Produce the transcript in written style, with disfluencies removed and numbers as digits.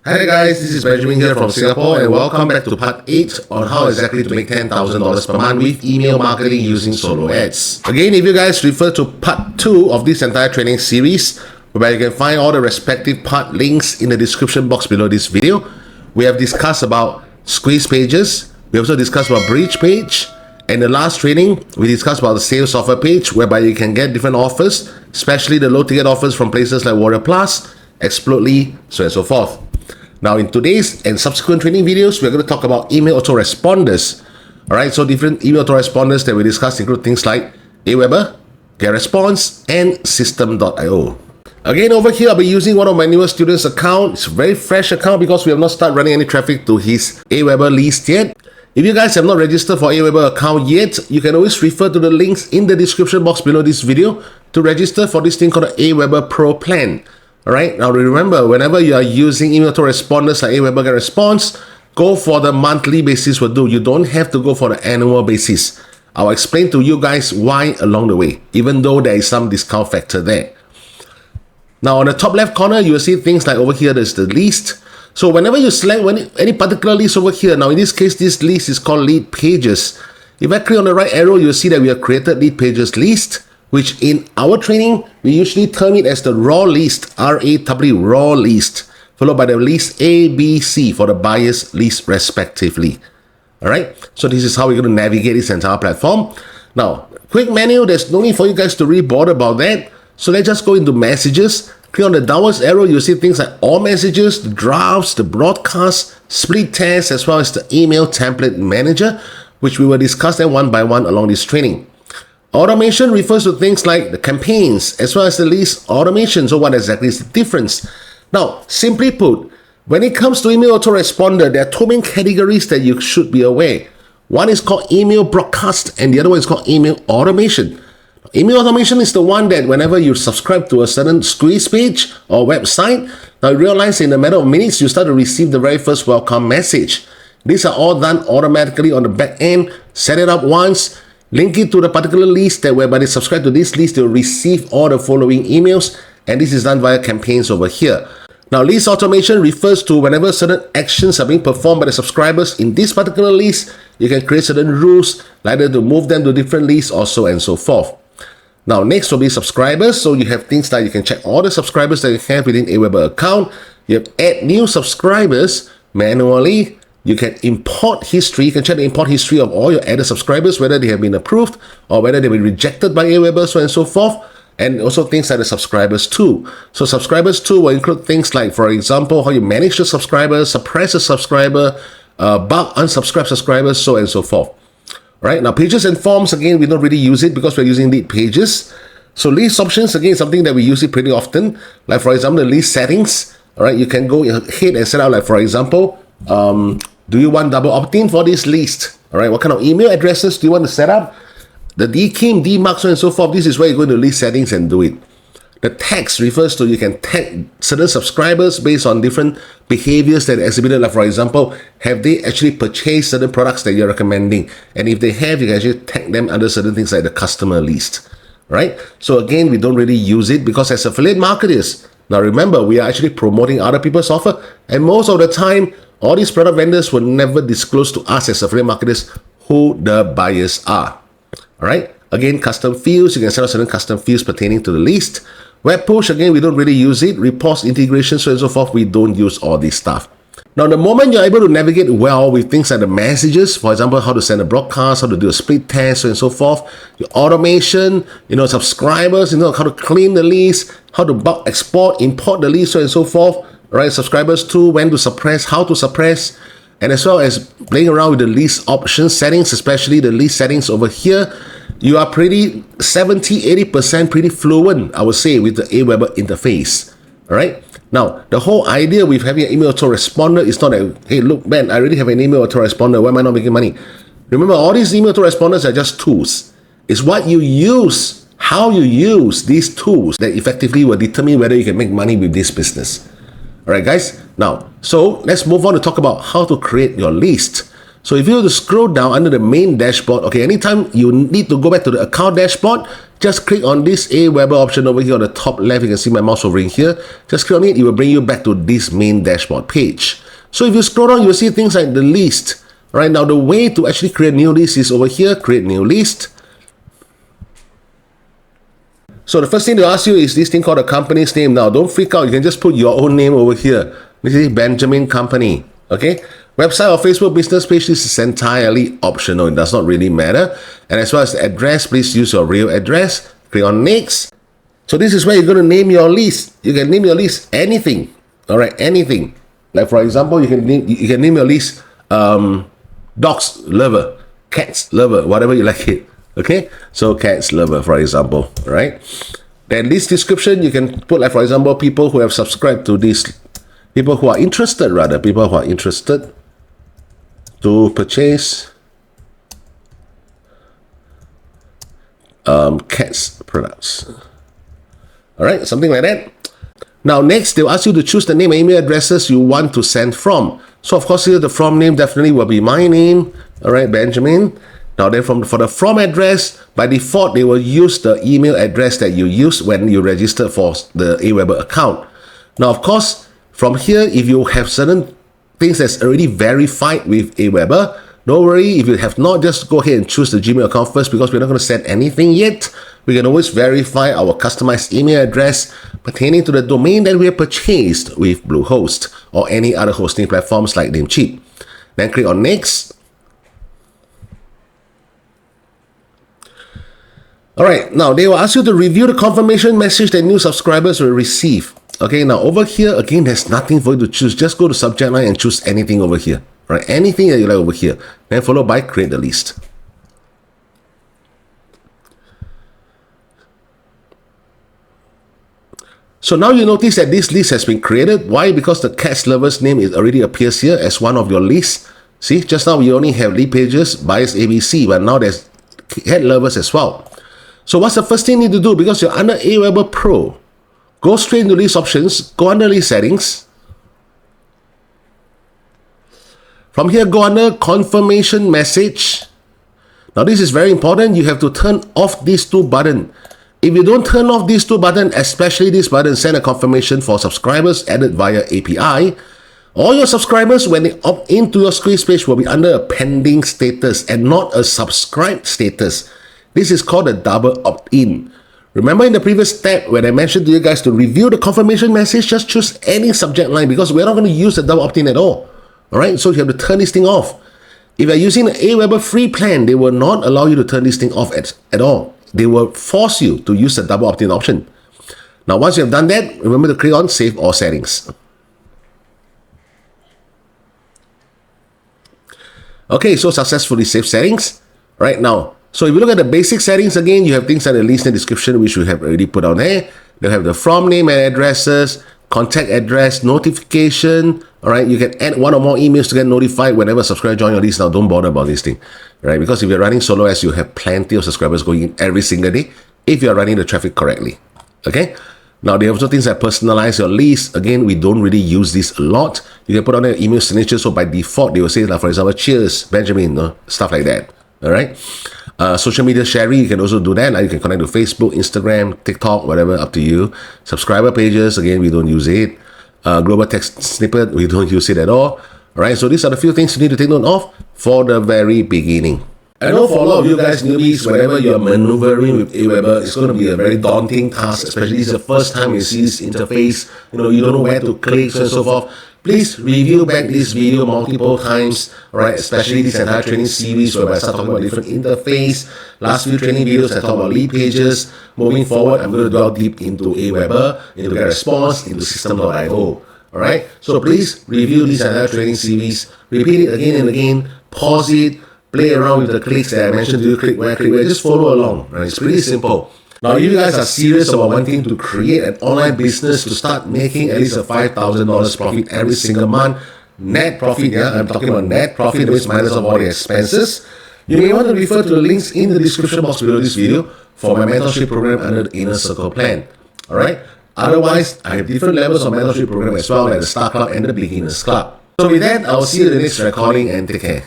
Hi there guys, this is Benjamin here from Singapore and welcome back to part 8 on how exactly to make $10,000 per month with email marketing using solo ads. Again, if you guys refer to part 2 of this entire training series, where you can find all the respective part links in the description box below this video, we have discussed about squeeze pages, we also discussed about bridge page, and the last training, we discussed about the sales offer page, whereby you can get different offers, especially the low ticket offers from places like Warrior Plus, Explodely, so on and so forth. Now in today's and subsequent training videos, we're going to talk about email autoresponders. Alright, so different email autoresponders that we discussed include things like AWeber, Getresponse, and System.io. Again, over here, I'll be using one of my newest students' account. It's a very fresh account because we have not started running any traffic to his AWeber list yet. If you guys have not registered for AWeber account yet, you can always refer to the links in the description box below this video to register for this thing called the AWeber Pro plan. Alright, now remember, whenever you are using email autoresponders like AWeber Getresponse, go for the monthly basis will do. You don't have to go for the annual basis. I'll explain to you guys why along the way, even though there is some discount factor there. Now on the top left corner, you will see things like over here, there's the list. So whenever you select any particular list over here, now in this case, this list is called Leadpages. If I click on the right arrow, you'll see that we have created Leadpages list, which in our training, we usually term it as the raw list, R-A-W, raw list, followed by the list A, B, C for the buyer's list respectively. Alright, so this is how we're going to navigate this entire platform. Now, quick menu, there's no need for you guys to really bother about that. So let's just go into messages. Click on the downwards arrow, you'll see things like all messages, the drafts, the broadcast, split tests, as well as the email template manager, which we will discuss them one by one along this training. Automation refers to things like the campaigns as well as the list automation. So what exactly is the difference? Now, simply put, when it comes to email autoresponder, there are two main categories that you should be aware. One is called email broadcast and the other one is called email automation. Email automation is the one that whenever you subscribe to a certain squeeze page or website, now you realize in a matter of minutes, you start to receive the very first welcome message. These are all done automatically on the back end. Set it up once, link it to the particular list that whereby they subscribe to this list, they'll receive all the following emails, and this is done via campaigns over here. Now, list automation refers to whenever certain actions are being performed by the subscribers in this particular list, you can create certain rules, either to move them to different lists or so and so forth. Now, next will be subscribers. So you have things like you can check all the subscribers that you have within AWeber account. You have add new subscribers manually. You can import history. You can check the import history of all your added subscribers, whether they have been approved or whether they've been rejected by AWeber, so and so forth. And also things like the subscribers too. So subscribers too will include things like, for example, how you manage the subscribers, suppress a subscriber, bulk unsubscribe subscribers, so and so forth. Right, now pages and forms, again, we don't really use it because we're using Leadpages. So list options, again, something that we use it pretty often. Like for example, the list settings. All right, you can go ahead and set out, like for example, do you want double opt-in for this list? All right, what kind of email addresses do you want to set up? The DKIM, DMARC, so and so forth. This is where you go into list settings and do it. The tags refers to you can tag certain subscribers based on different behaviors that are exhibited. Like for example, have they actually purchased certain products that you're recommending? And if they have, you can actually tag them under certain things like the customer list. Right? So again, we don't really use it because as affiliate marketers, now remember, we are actually promoting other people's offer. And most of the time, all these product vendors will never disclose to us as affiliate marketers who the buyers are. All right? Again, custom fields, you can set up certain custom fields pertaining to the list. Web push, again, we don't really use it. Reports, integration, so and so forth, we don't use all this stuff. Now, the moment you're able to navigate well with things like the messages, for example, how to send a broadcast, how to do a split test, so and so forth, your automation, subscribers, how to clean the list, how to bulk export, import the list, so and so forth, right? Subscribers too, when to suppress, how to suppress, and as well as playing around with the list option settings, especially the list settings over here, you are pretty 70-80% pretty fluent, I would say, with the AWeber interface. All right. Now, the whole idea with having an email autoresponder is not that, hey, look, man, I already have an email autoresponder. Why am I not making money? Remember, all these email autoresponders are just tools. It's what you use, how you use these tools that effectively will determine whether you can make money with this business. All right, guys. Now, so let's move on to talk about how to create your list. So if you were to scroll down under the main dashboard, okay, anytime you need to go back to the account dashboard, just click on this AWeber option over here on the top left. You can see my mouse hovering here. Just click on it. It will bring you back to this main dashboard page. So if you scroll down, you'll see things like the list. Right now, the way to actually create new list is over here, create new list. So the first thing they'll ask you is this thing called a company's name. Now, don't freak out. You can just put your own name over here. This is Benjamin Company. Okay? Website or Facebook business page, this is entirely optional. It does not really matter. And as well as the address, please use your real address. Click on next. So this is where you're going to name your list. You can name your list anything. All right, anything. Like for example, you can name your list dogs lover, cats lover, whatever you like it. Okay, so cats lover, for example. All right. Then this description you can put, like for example, people who have subscribed to this, people who are interested to purchase cats products. All right, something like that. Now next, they'll ask you to choose the name and email addresses you want to send from. So of course here the from name definitely will be my name. All right, Benjamin. Now then for the from address, by default they will use the email address that you use when you register for the AWeber account. Now of course, from here, if you have certain things that's already verified with AWeber, don't worry. If you have not, just go ahead and choose the Gmail account first, because we're not going to send anything yet. We can always verify our customized email address pertaining to the domain that we have purchased with Bluehost or any other hosting platforms like Namecheap. Then click on next. All right, now they will ask you to review the confirmation message that new subscribers will receive. Okay, now over here, again, there's nothing for you to choose. Just go to subject line and choose anything over here. Right, anything that you like over here. Then followed by create the list. So now you notice that this list has been created. Why? Because the cats lover's name already appears here as one of your lists. See, just now we only have Leadpages, buyers ABC, but now there's cat lovers as well. So what's the first thing you need to do? Because you're under AWeber Pro, go straight into list options, go under list settings. From here, go under confirmation message. Now this is very important. You have to turn off these two buttons. If you don't turn off these two buttons, especially this button, send a confirmation for subscribers added via API, all your subscribers, when they opt into your Squeeze page, will be under a pending status and not a subscribed status. This is called a double opt-in. Remember in the previous step when I mentioned to you guys to review the confirmation message, just choose any subject line because we're not going to use the double opt-in at all. All right, so you have to turn this thing off. If you're using the AWeber free plan, they will not allow you to turn this thing off at all. They will force you to use the double opt-in option. Now, once you have done that, remember to click on Save All Settings. Okay, so successfully saved settings. Right now, so if you look at the basic settings again, you have things like the list and description, which we have already put on there. They'll have the from name and addresses, contact address, notification. All right, you can add one or more emails to get notified whenever a subscriber joins your list. Now, don't bother about this thing, right? Because if you're running solo ads, you have plenty of subscribers going in every single day if you're running the traffic correctly. Okay. Now, there are also things like personalize your list. Again, we don't really use this a lot. You can put on an email signature. So by default, they will say, like, for example, cheers, Benjamin, stuff like that. All right. Social media sharing, you can also do that. Now you can connect to Facebook, Instagram, TikTok, whatever, up to you. Subscriber pages, again, we don't use it. Global text snippet, we don't use it at all. All right, so these are the few things you need to take note of for the very beginning. I know for a lot of you guys newbies, whenever you're maneuvering with AWeber, it's going to be a very daunting task, especially this is the first time you see this interface. You don't know where to click, so and so forth. Please review back this video multiple times, alright, especially this entire training series where I start talking about different interface. Last few training videos I talk about Leadpages. Moving forward, I'm going to delve deep into AWeber, into Getresponse, into System.io. Alright, so please review this entire training series, repeat it again and again, pause it, play around with the clicks that I mentioned to you, click where, just follow along. Right? It's pretty simple. Now, if you guys are serious about wanting to create an online business to start making at least a $5,000 profit every single month, net profit, yeah, I'm talking about net profit, which minus of all the expenses, you may want to refer to the links in the description box below this video for my mentorship program under the Inner Circle plan. Alright? Otherwise, I have different levels of mentorship program as well, like the Star Club and the Beginners Club. So with that, I'll see you in the next recording and take care.